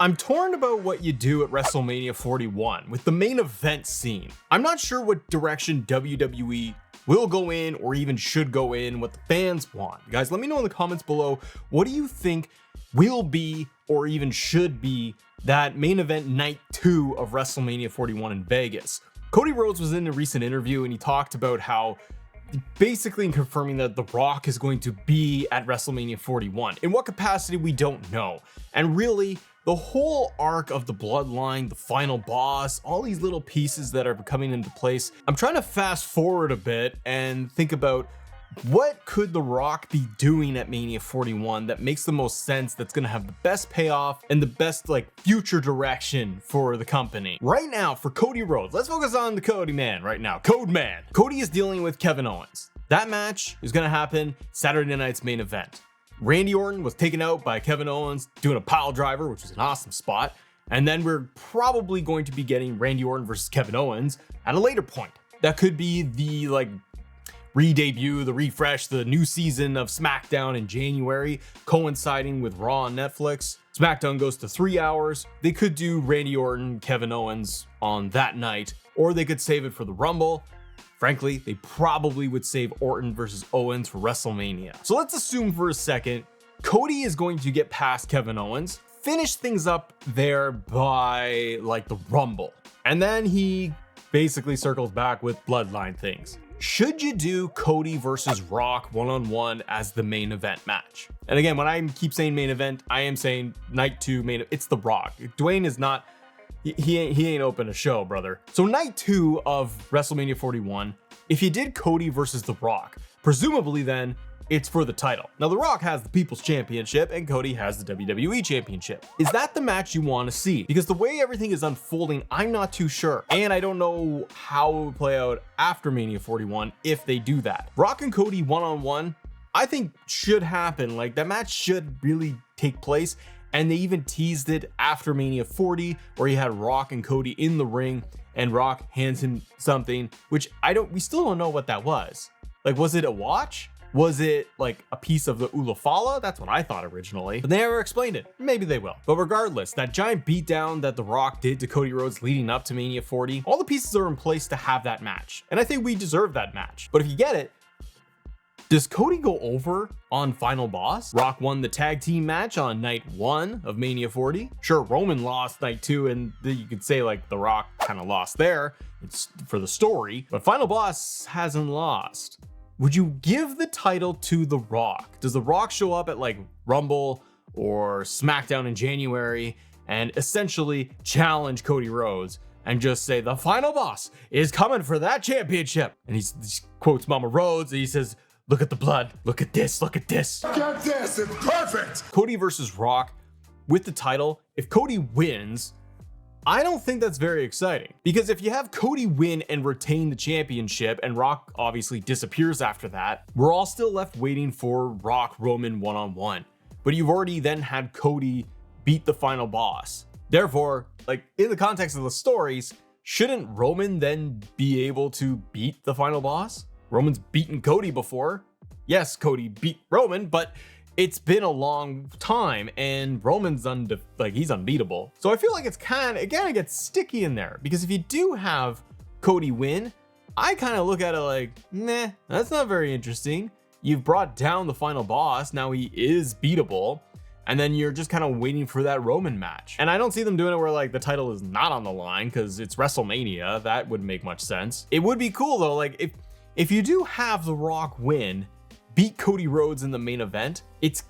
I'm torn about what you do at WrestleMania 41 with the main event scene. I'm not sure what direction WWE will go in or even should go in, what the fans want. You guys, let me know in the comments below, what do you think will be or even should be that main event night 2 of WrestleMania 41 in Vegas? Cody Rhodes was in a recent interview and he talked about how basically confirming that The Rock is going to be at WrestleMania 41. In what capacity, we don't know. And really, the whole arc of the bloodline, the final boss, all these little pieces that are coming into place, I'm trying to fast forward a bit and think about what could The Rock be doing at Mania 41 that makes the most sense, that's going to have the best payoff and the best future direction for the company. Right now, for Cody Rhodes, let's focus on the Cody man right now. Code man. Cody is dealing with Kevin Owens. That match is going to happen Saturday night's main event. Randy Orton was taken out by Kevin Owens doing a pile driver, which was an awesome spot. And then we're probably going to be getting Randy Orton versus Kevin Owens at a later point. That could be the re-debut, the refresh, the new season of SmackDown in January, coinciding with Raw on Netflix. SmackDown goes to 3 hours. They could do Randy Orton, Kevin Owens on that night, or they could save it for the Rumble. Frankly, they probably would save Orton versus Owens for WrestleMania. So let's assume for a second, Cody is going to get past Kevin Owens, finish things up there by the Rumble, and then he basically circles back with bloodline things. Should you do Cody versus Rock one-on-one as the main event match? And again, when I keep saying main event, I am saying night 2 main event. It's The Rock. Dwayne is not, he ain't open a show, brother. So night 2 of WrestleMania 41, if you did Cody versus The Rock, presumably then it's for the title. Now, The Rock has the People's Championship and Cody has the WWE Championship. Is that the match you want to see? Because the way everything is unfolding, I'm not too sure. And I don't know how it would play out after Mania 41 if they do that. Rock and Cody one-on-one, I think should happen. That match should really take place. And they even teased it after Mania 40, where you had Rock and Cody in the ring and Rock hands him something, which we still don't know what that was. Was it a watch? Was it a piece of the Ulafala? That's what I thought originally, but they never explained it. Maybe they will. But regardless, that giant beatdown that The Rock did to Cody Rhodes leading up to Mania 40, all the pieces are in place to have that match. And I think we deserve that match. But if you get it, does Cody go over on Final Boss? Rock won the tag team match on night 1 of Mania 40. Sure, Roman lost night 2, and you could say The Rock kind of lost there. It's for the story, but Final Boss hasn't lost. Would you give the title to The Rock? Does The Rock show up at Rumble or SmackDown in January and essentially challenge Cody Rhodes and just say the final boss is coming for that championship? And he quotes Mama Rhodes and he says, "Look at the blood. Look at this. Look at this. Look at this. It's perfect." Cody versus Rock with the title. If Cody wins, I don't think that's very exciting, because if you have Cody win and retain the championship and Rock obviously disappears after that, we're all still left waiting for Rock Roman one-on-one. But you've already then had Cody beat the final boss. Therefore, in the context of the stories, shouldn't Roman then be able to beat the final boss? Roman's beaten Cody before. Yes, Cody beat Roman, but it's been a long time and Roman's he's unbeatable. So I feel it's it gets sticky in there, because if you do have Cody win, I kind of look at it nah, that's not very interesting. You've brought down the final boss. Now he is beatable. And then you're just kind of waiting for that Roman match. And I don't see them doing it where the title is not on the line, because it's WrestleMania. That wouldn't make much sense. It would be cool though. If you do have The Rock win, beat Cody Rhodes in the main event, it's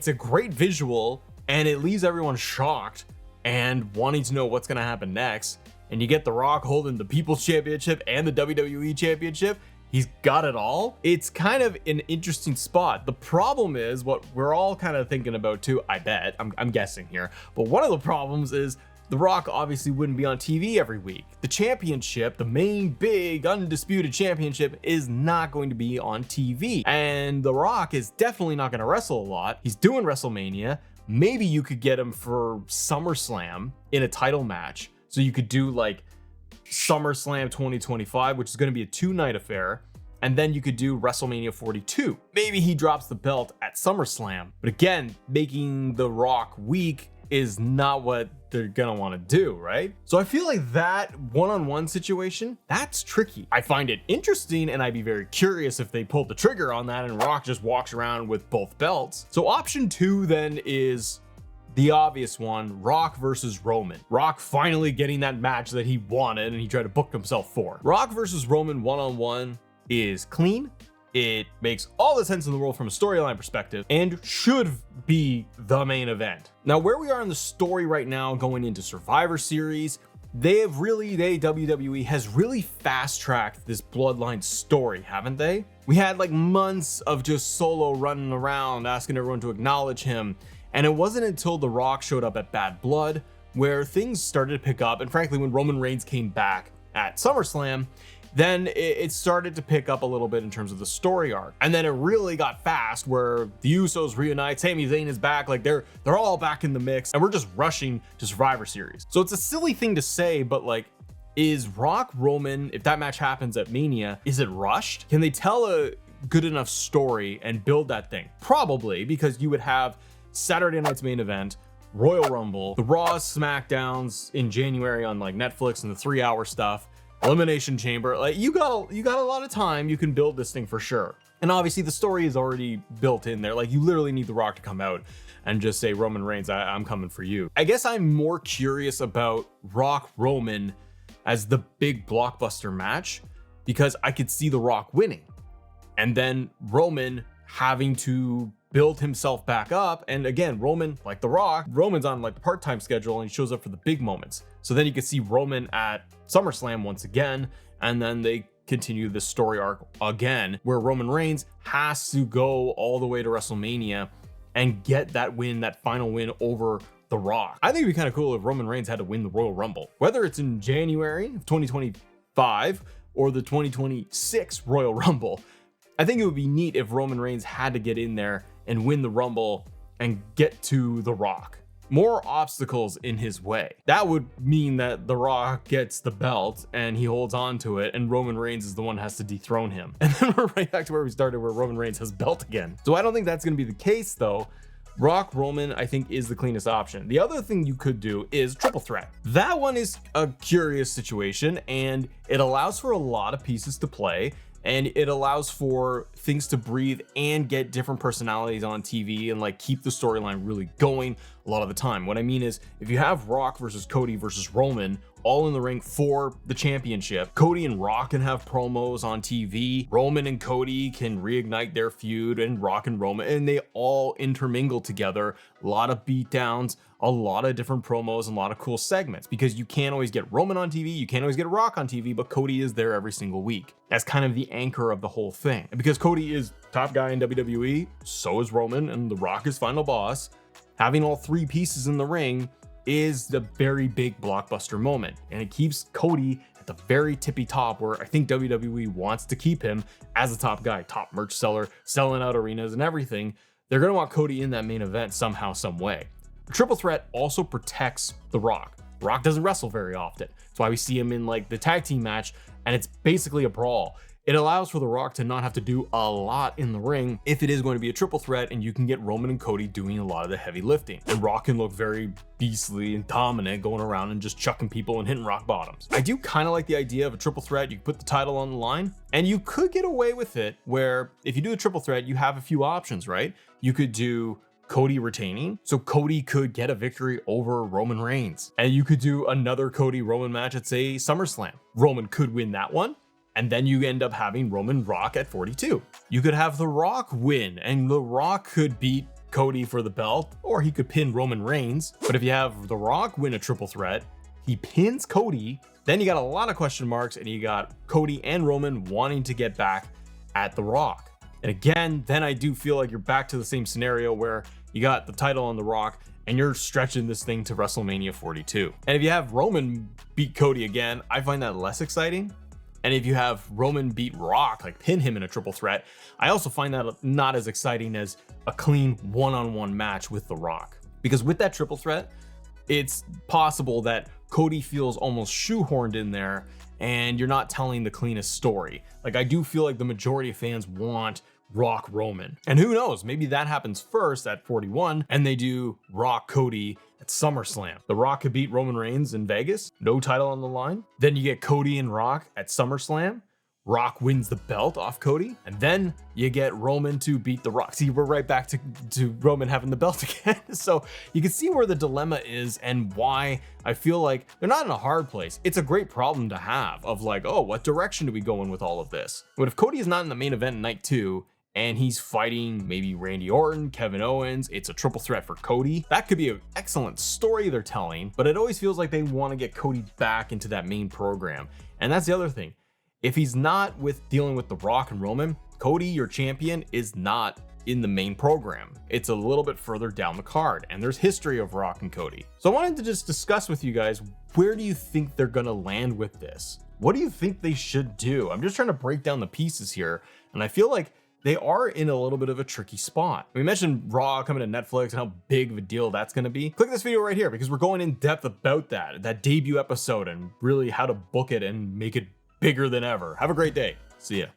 a great visual and it leaves everyone shocked and wanting to know what's going to happen next. And you get The Rock holding the People's Championship and the WWE Championship. He's got it all. It's kind of an interesting spot. The problem is what we're all kind of thinking about too, I bet, I'm guessing here, but one of the problems is The Rock obviously wouldn't be on TV every week. The championship, the main big undisputed championship, is not going to be on TV. And The Rock is definitely not going to wrestle a lot. He's doing WrestleMania. Maybe you could get him for SummerSlam in a title match. So you could do SummerSlam 2025, which is going to be a 2-night affair. And then you could do WrestleMania 42. Maybe he drops the belt at SummerSlam. But again, making The Rock weak is not what they're gonna want to do, right? So I feel like that one-on-one situation, that's tricky. I find it interesting, and I'd be very curious if they pulled the trigger on that and Rock just walks around with both belts. So option 2 then is the obvious one, Rock versus Roman. Rock finally getting that match that he wanted and he tried to book himself for. Rock versus Roman one-on-one is clean. It makes all the sense in the world from a storyline perspective and should be the main event. Now, where we are in the story right now going into Survivor Series, WWE has really fast-tracked this bloodline story, haven't they? We had like months of just Solo running around asking everyone to acknowledge him. And it wasn't until The Rock showed up at Bad Blood where things started to pick up. And frankly, when Roman Reigns came back at SummerSlam, then it started to pick up a little bit in terms of the story arc. And then it really got fast where the Usos reunite, Sami Zayn is back, like they're all back in the mix, and we're just rushing to Survivor Series. So it's a silly thing to say, but like, is Rock Roman, if that match happens at Mania, is it rushed? Can they tell a good enough story and build that thing? Probably, because you would have Saturday night's main event, Royal Rumble, the Raw SmackDowns in January on like Netflix and the 3-hour stuff, Elimination Chamber. Like you got a lot of time. You can build this thing for sure. And obviously the story is already built in there. Like you literally need The Rock to come out and just say, Roman Reigns, I'm coming for you. I guess I'm more curious about Rock Roman as the big blockbuster match because I could see The Rock winning and then Roman having to build himself back up. And again, Roman, like The Rock, Roman's on like the part-time schedule and he shows up for the big moments. So then you can see Roman at SummerSlam once again, and then they continue this story arc again, where Roman Reigns has to go all the way to WrestleMania and get that win, that final win over The Rock. I think it'd be kind of cool if Roman Reigns had to win the Royal Rumble, whether it's in January of 2025 or the 2026 Royal Rumble. I think it would be neat if Roman Reigns had to get in there and win the Rumble and get to The Rock. More obstacles in his way. That would mean that The Rock gets the belt and he holds on to it and Roman Reigns is the one who has to dethrone him. And then we're right back to where we started, where Roman Reigns has belt again. So I don't think that's gonna be the case though. Rock Roman, I think, is the cleanest option. The other thing you could do is triple threat. That one is a curious situation and it allows for a lot of pieces to play. And it allows for things to breathe and get different personalities on TV and like keep the storyline really going a lot of the time. What I mean is if you have Rock versus Cody versus Roman all in the ring for the championship, Cody and Rock can have promos on TV. Roman and Cody can reignite their feud, and Rock and Roman, and they all intermingle together. A lot of beatdowns, a lot of different promos, and a lot of cool segments, because you can't always get Roman on TV, you can't always get Rock on TV, but Cody is there every single week. That's kind of the anchor of the whole thing. And because Cody is top guy in WWE, so is Roman, and The Rock is final boss. Having all three pieces in the ring is the very big blockbuster moment, and it keeps Cody at the very tippy top, where I think WWE wants to keep him as a top guy, top merch seller, selling out arenas and everything. They're gonna want Cody in that main event somehow, some way. The triple threat also protects The Rock. Rock doesn't wrestle very often. That's why we see him in like the tag team match, and it's basically a brawl. It allows for The Rock to not have to do a lot in the ring if it is going to be a triple threat, and you can get Roman and Cody doing a lot of the heavy lifting. And Rock can look very beastly and dominant, going around and just chucking people and hitting rock bottoms. I do kind of like the idea of a triple threat. You can put the title on the line, and you could get away with it where if you do a triple threat, you have a few options, right? You could do Cody retaining, so Cody could get a victory over Roman Reigns. And you could do another Cody Roman match at, say, SummerSlam. Roman could win that one, and then you end up having Roman Rock at 42. You could have The Rock win, and The Rock could beat Cody for the belt, or he could pin Roman Reigns. But if you have The Rock win a triple threat, he pins Cody, then you got a lot of question marks, and you got Cody and Roman wanting to get back at The Rock. And again, then I do feel like you're back to the same scenario where you got the title on The Rock, and you're stretching this thing to WrestleMania 42. And if you have Roman beat Cody again, I find that less exciting. And if you have Roman beat Rock, like pin him in a triple threat, I also find that not as exciting as a clean one-on-one match with The Rock. Because with that triple threat, it's possible that Cody feels almost shoehorned in there and you're not telling the cleanest story. Like, I do feel like the majority of fans want Rock Roman. And who knows, maybe that happens first at 41 and they do Rock Cody at SummerSlam. The Rock could beat Roman Reigns in Vegas, no title on the line. Then you get Cody and Rock at SummerSlam. Rock wins the belt off Cody, and then you get Roman to beat The Rock. See, we're right back to Roman having the belt again. So you can see where the dilemma is and why I feel like they're not in a hard place. It's a great problem to have of like, oh, what direction do we go in with all of this? But if Cody is not in the main event in night 2, and he's fighting maybe Randy Orton, Kevin Owens, it's a triple threat for Cody. That could be an excellent story they're telling, but it always feels like they want to get Cody back into that main program. And that's the other thing. If he's not dealing with The Rock and Roman, Cody, your champion, is not in the main program. It's a little bit further down the card, and there's history of Rock and Cody. So I wanted to just discuss with you guys, where do you think they're gonna land with this? What do you think they should do? I'm just trying to break down the pieces here, and I feel like they are in a little bit of a tricky spot. We mentioned Raw coming to Netflix and how big of a deal that's gonna be. Click this video right here because we're going in depth about that debut episode and really how to book it and make it bigger than ever. Have a great day. See ya.